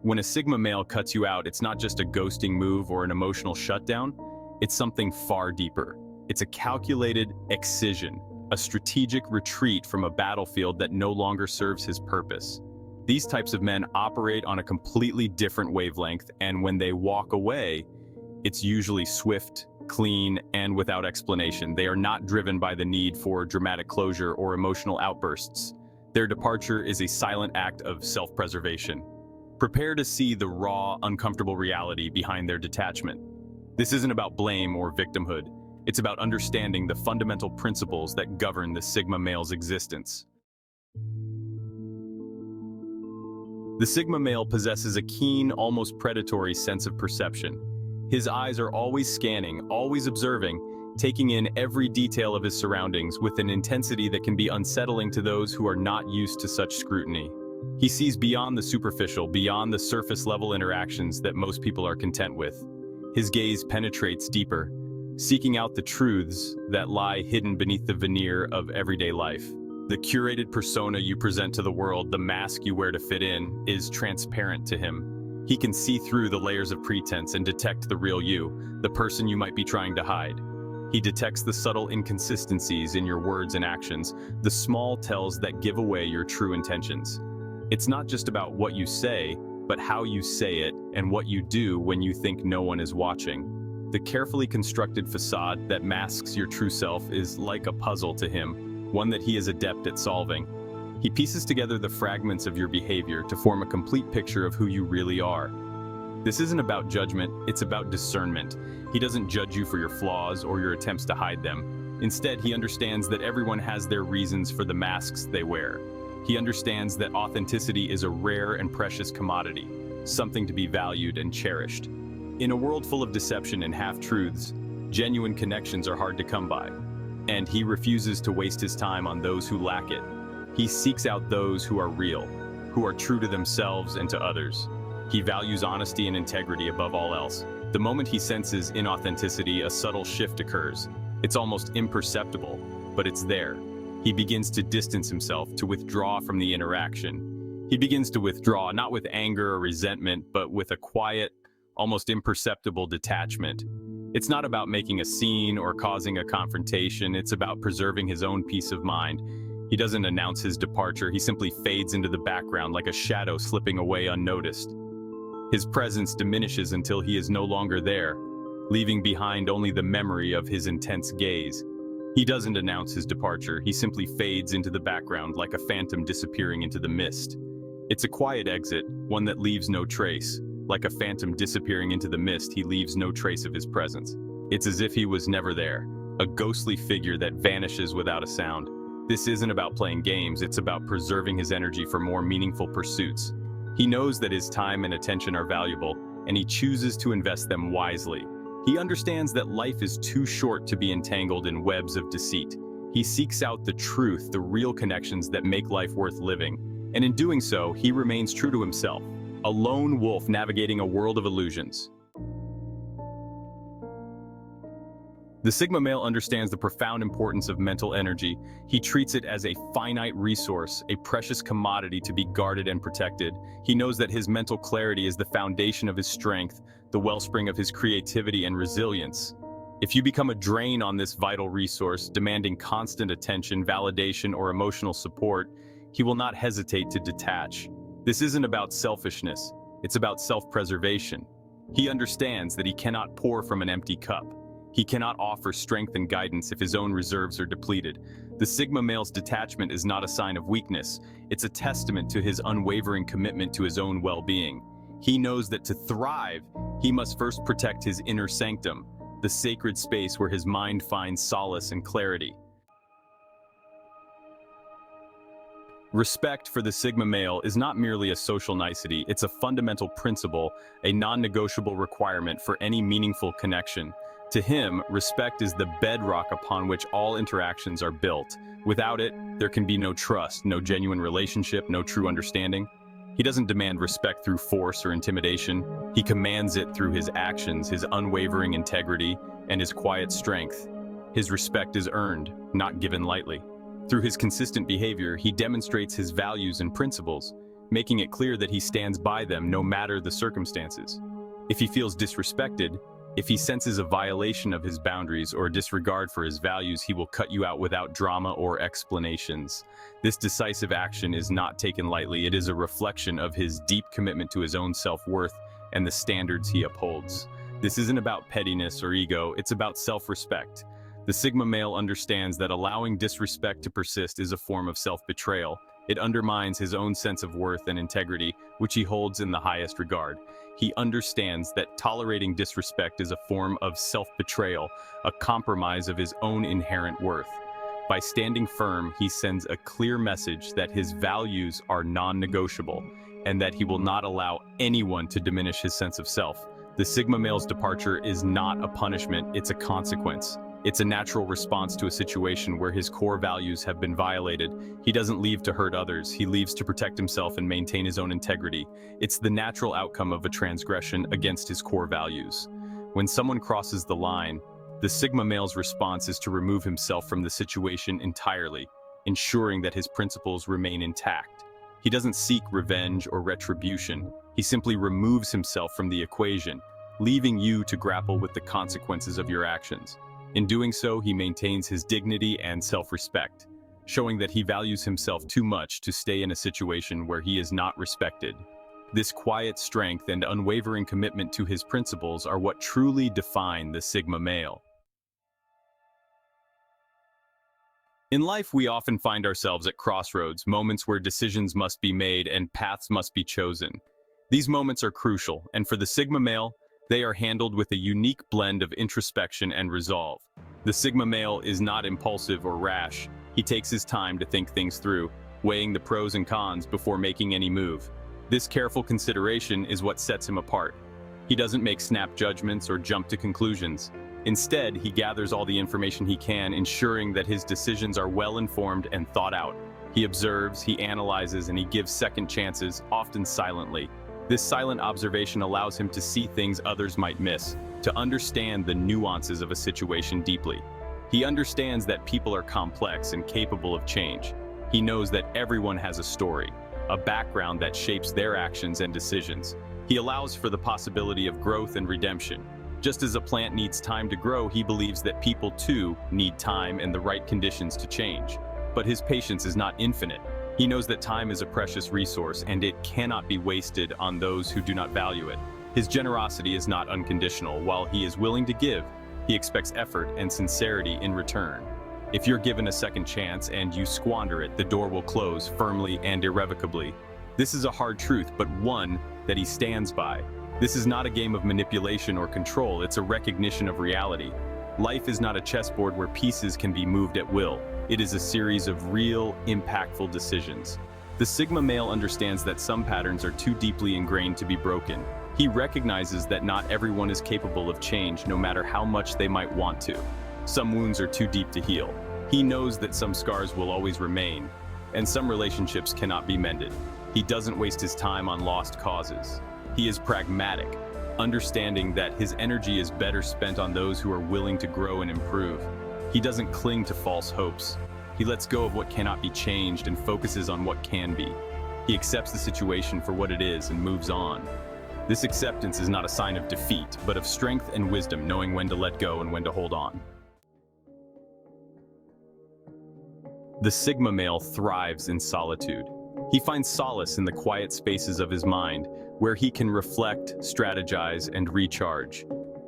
When a Sigma male cuts you out, it's not just a ghosting move or an emotional shutdown, it's something far deeper. It's a calculated excision, a strategic retreat from a battlefield that no longer serves his purpose. These types of men operate on a completely different wavelength, and when they walk away, it's usually swift, clean, and without explanation. They are not driven by the need for dramatic closure or emotional outbursts. Their departure is a silent act of self-preservation. Prepare to see the raw, uncomfortable reality behind their detachment. This isn't about blame or victimhood. It's about understanding the fundamental principles that govern the Sigma male's existence. The Sigma male possesses a keen, almost predatory sense of perception. His eyes are always scanning, always observing, taking in every detail of his surroundings with an intensity that can be unsettling to those who are not used to such scrutiny. He sees beyond the superficial, beyond the surface-level interactions that most people are content with. His gaze penetrates deeper, seeking out the truths that lie hidden beneath the veneer of everyday life. The curated persona you present to the world, the mask you wear to fit in, is transparent to him. He can see through the layers of pretense and detect the real you, the person you might be trying to hide. He detects the subtle inconsistencies in your words and actions, the small tells that give away your true intentions. It's not just about what you say, but how you say it and what you do when you think no one is watching. The carefully constructed facade that masks your true self is like a puzzle to him, one that he is adept at solving. He pieces together the fragments of your behavior to form a complete picture of who you really are. This isn't about judgment, it's about discernment. He doesn't judge you for your flaws or your attempts to hide them. Instead, he understands that everyone has their reasons for the masks they wear. He understands that authenticity is a rare and precious commodity, something to be valued and cherished. In a world full of deception and half-truths, genuine connections are hard to come by, and he refuses to waste his time on those who lack it. He seeks out those who are real, who are true to themselves and to others. He values honesty and integrity above all else. The moment he senses inauthenticity, a subtle shift occurs. It's almost imperceptible, but it's there. He begins to distance himself, to withdraw from the interaction. He begins to withdraw, not with anger or resentment, but with a quiet, almost imperceptible detachment. It's not about making a scene or causing a confrontation, it's about preserving his own peace of mind. He doesn't announce his departure, he simply fades into the background like a shadow slipping away unnoticed. His presence diminishes until he is no longer there, leaving behind only the memory of his intense gaze. He doesn't announce his departure, he simply fades into the background like a phantom disappearing into the mist. It's a quiet exit, one that leaves no trace. Like a phantom disappearing into the mist, he leaves no trace of his presence. It's as if he was never there, a ghostly figure that vanishes without a sound. This isn't about playing games, it's about preserving his energy for more meaningful pursuits. He knows that his time and attention are valuable, and he chooses to invest them wisely. He understands that life is too short to be entangled in webs of deceit. He seeks out the truth, the real connections that make life worth living. And in doing so, he remains true to himself, a lone wolf navigating a world of illusions. The Sigma male understands the profound importance of mental energy. He treats it as a finite resource, a precious commodity to be guarded and protected. He knows that his mental clarity is the foundation of his strength, the wellspring of his creativity and resilience. If you become a drain on this vital resource, demanding constant attention, validation, or emotional support, he will not hesitate to detach. This isn't about selfishness, it's about self-preservation. He understands that he cannot pour from an empty cup. He cannot offer strength and guidance if his own reserves are depleted. The Sigma male's detachment is not a sign of weakness, it's a testament to his unwavering commitment to his own well-being. He knows that to thrive, he must first protect his inner sanctum, the sacred space where his mind finds solace and clarity. Respect for the Sigma male is not merely a social nicety, it's a fundamental principle, a non-negotiable requirement for any meaningful connection. To him, respect is the bedrock upon which all interactions are built. Without it, there can be no trust, no genuine relationship, no true understanding. He doesn't demand respect through force or intimidation. He commands it through his actions, his unwavering integrity, and his quiet strength. His respect is earned, not given lightly. Through his consistent behavior, he demonstrates his values and principles. making it clear that he stands by them no matter the circumstances. If he feels disrespected, if he senses a violation of his boundaries or a disregard for his values, he will cut you out without drama or explanations. This decisive action is not taken lightly. It is a reflection of his deep commitment to his own self-worth and the standards he upholds. This isn't about pettiness or ego, it's about self-respect. The Sigma male understands that allowing disrespect to persist is a form of self-betrayal. It undermines his own sense of worth and integrity, which he holds in the highest regard. He understands that tolerating disrespect is a form of self-betrayal, a compromise of his own inherent worth. By standing firm, he sends a clear message that his values are non-negotiable and that he will not allow anyone to diminish his sense of self. The Sigma male's departure is not a punishment, it's a consequence. It's a natural response to a situation where his core values have been violated. He doesn't leave to hurt others, he leaves to protect himself and maintain his own integrity. It's the natural outcome of a transgression against his core values. When someone crosses the line, the Sigma male's response is to remove himself from the situation entirely, ensuring that his principles remain intact. He doesn't seek revenge or retribution. He simply removes himself from the equation, leaving you to grapple with the consequences of your actions. In doing so, he maintains his dignity and self-respect, showing that he values himself too much to stay in a situation where he is not respected. This quiet strength and unwavering commitment to his principles are what truly define the Sigma male. In life, we often find ourselves at crossroads, moments where decisions must be made and paths must be chosen. These moments are crucial, and for the Sigma male, they are handled with a unique blend of introspection and resolve. The Sigma male is not impulsive or rash. He takes his time to think things through, weighing the pros and cons before making any move. This careful consideration is what sets him apart. He doesn't make snap judgments or jump to conclusions. Instead, he gathers all the information he can, ensuring that his decisions are well-informed and thought out. He observes, he analyzes, and he gives second chances, often silently. This silent observation allows him to see things others might miss, to understand the nuances of a situation deeply. He understands that people are complex and capable of change. He knows that everyone has a story, a background that shapes their actions and decisions. He allows for the possibility of growth and redemption. Just as a plant needs time to grow, he believes that people too need time and the right conditions to change. But his patience is not infinite. He knows that time is a precious resource and it cannot be wasted on those who do not value it. His generosity is not unconditional. While he is willing to give, he expects effort and sincerity in return. If you're given a second chance and you squander it, the door will close firmly and irrevocably. This is a hard truth, but one that he stands by. This is not a game of manipulation or control, it's a recognition of reality. Life is not a chessboard where pieces can be moved at will. It is a series of real, impactful decisions. The Sigma male understands that some patterns are too deeply ingrained to be broken. He recognizes that not everyone is capable of change, no matter how much they might want to. Some wounds are too deep to heal. He knows that some scars will always remain, and some relationships cannot be mended. He doesn't waste his time on lost causes. He is pragmatic, understanding that his energy is better spent on those who are willing to grow and improve. He doesn't cling to false hopes. He lets go of what cannot be changed and focuses on what can be. He accepts the situation for what it is and moves on. This acceptance is not a sign of defeat, but of strength and wisdom, knowing when to let go and when to hold on. The Sigma male thrives in solitude. He finds solace in the quiet spaces of his mind, where he can reflect, strategize, and recharge.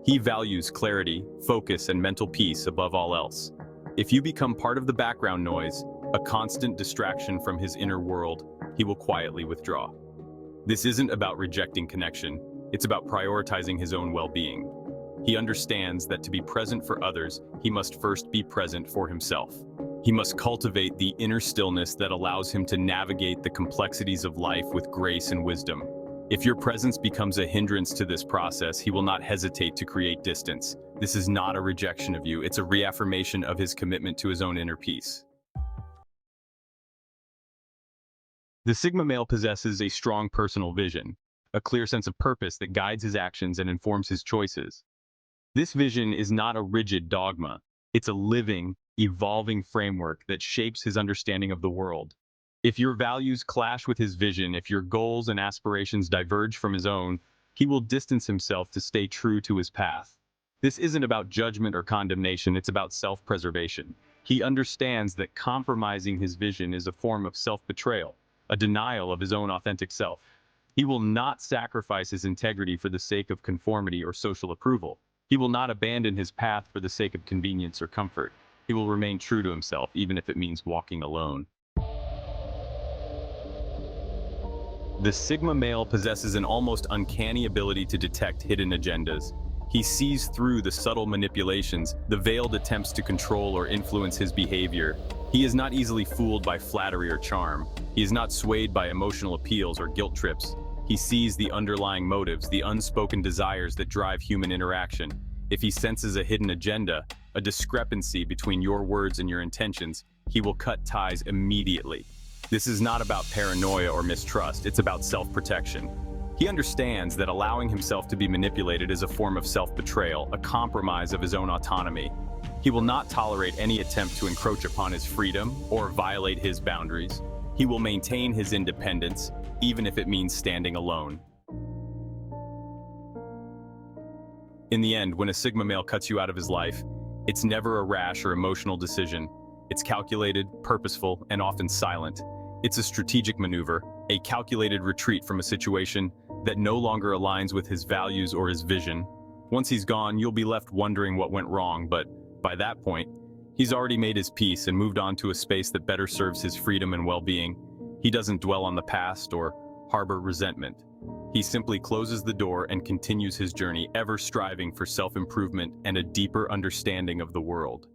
He values clarity, focus, and mental peace above all else. If you become part of the background noise, a constant distraction from his inner world, he will quietly withdraw. This isn't about rejecting connection, it's about prioritizing his own well-being. He understands that to be present for others, he must first be present for himself. He must cultivate the inner stillness that allows him to navigate the complexities of life with grace and wisdom. If your presence becomes a hindrance to this process, he will not hesitate to create distance. This is not a rejection of you, it's a reaffirmation of his commitment to his own inner peace. The Sigma male possesses a strong personal vision, a clear sense of purpose that guides his actions and informs his choices. This vision is not a rigid dogma, it's a living, evolving framework that shapes his understanding of the world. If your values clash with his vision, if your goals and aspirations diverge from his own, he will distance himself to stay true to his path. This isn't about judgment or condemnation, it's about self-preservation. He understands that compromising his vision is a form of self-betrayal, a denial of his own authentic self. He will not sacrifice his integrity for the sake of conformity or social approval. He will not abandon his path for the sake of convenience or comfort. He will remain true to himself, even if it means walking alone. The Sigma male possesses an almost uncanny ability to detect hidden agendas. He sees through the subtle manipulations, the veiled attempts to control or influence his behavior. He is not easily fooled by flattery or charm. He is not swayed by emotional appeals or guilt trips. He sees the underlying motives, the unspoken desires that drive human interaction. If he senses a hidden agenda, a discrepancy between your words and your intentions, he will cut ties immediately. This is not about paranoia or mistrust, it's about self-protection. He understands that allowing himself to be manipulated is a form of self-betrayal, a compromise of his own autonomy. He will not tolerate any attempt to encroach upon his freedom or violate his boundaries. He will maintain his independence, even if it means standing alone. In the end, when a Sigma male cuts you out of his life, it's never a rash or emotional decision. It's calculated, purposeful, and often silent. It's a strategic maneuver, a calculated retreat from a situation that no longer aligns with his values or his vision. Once he's gone, you'll be left wondering what went wrong, but by that point, he's already made his peace and moved on to a space that better serves his freedom and well-being. He doesn't dwell on the past or harbor resentment. He simply closes the door and continues his journey, ever striving for self-improvement and a deeper understanding of the world.